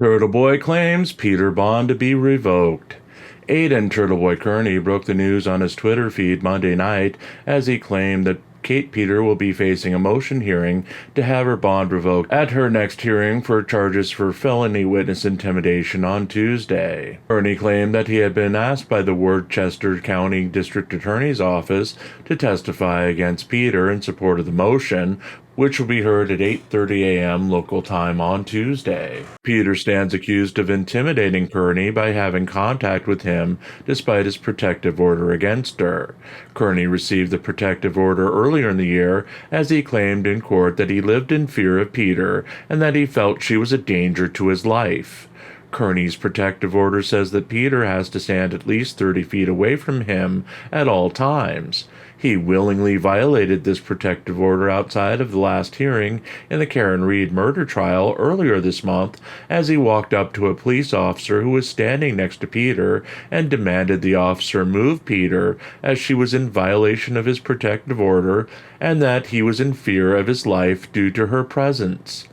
Turtleboy claims Peter bond to be revoked. Aiden Turtleboy Kearney broke the news on his Twitter feed Monday night as he claimed that Kate Peter will be facing a motion hearing to have her bond revoked at her next hearing for charges for felony witness intimidation on Tuesday. Kearney claimed that he had been asked by the Worcester County District Attorney's Office to testify against Peter in support of the motion, which will be heard at 8:30 a.m. local time on Tuesday. Peter stands accused of intimidating Kearney by having contact with him despite his protective order against her. Kearney received the protective order earlier in the year as he claimed in court that he lived in fear of Peter and that he felt she was a danger to his life. Kearney's protective order says that Peter has to stand at least 30 feet away from him at all times. He willingly violated this protective order outside of the last hearing in the Karen Reed murder trial earlier this month as he walked up to a police officer who was standing next to Peter and demanded the officer move Peter as she was in violation of his protective order and that he was in fear of his life due to her presence.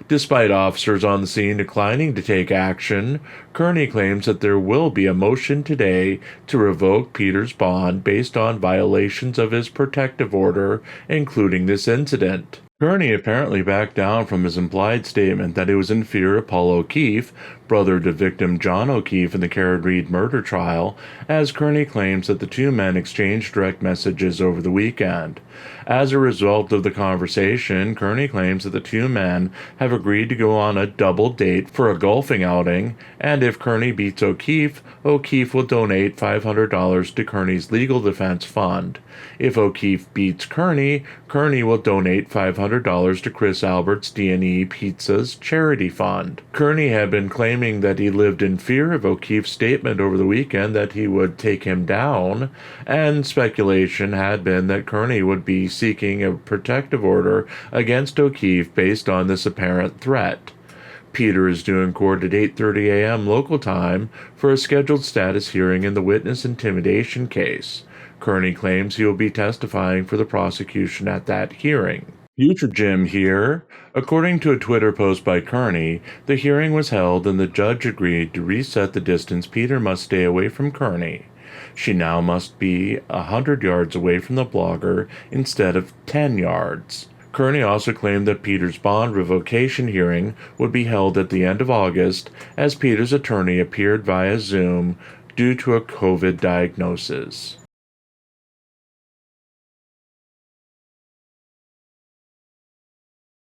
Despite officers on the scene declining to take action, Kearney claims that there will be a motion today to revoke Peter's bond based on violations of his protective order, including this incident. Kearney apparently backed down from his implied statement that he was in fear of Paul O'Keefe, brother to victim John O'Keefe in the Karen Reed murder trial, as Kearney claims that the two men exchanged direct messages over the weekend. As a result of the conversation, Kearney claims that the two men have agreed to go on a double date for a golfing outing, and if Kearney beats O'Keefe, O'Keefe will donate $500 to Kearney's legal defense fund. If O'Keefe beats Kearney, Kearney will donate $500 to Chris Albert's D&E Pizza's charity fund. Kearney had been claiming that he lived in fear of O'Keefe's statement over the weekend that he would take him down, and speculation had been that Kearney would be seeking a protective order against O'Keefe based on this apparent threat. Peter is due in court at 8:30 a.m. local time for a scheduled status hearing in the witness intimidation case. Kearney claims he will be testifying for the prosecution at that hearing. Future Jim here. According to a Twitter post by Kearney, the hearing was held and the judge agreed to reset the distance Peter must stay away from Kearney. She now must be 100 yards away from the blogger instead of 10 yards. Kearney also claimed that Peter's bond revocation hearing would be held at the end of August as Peter's attorney appeared via Zoom due to a COVID diagnosis.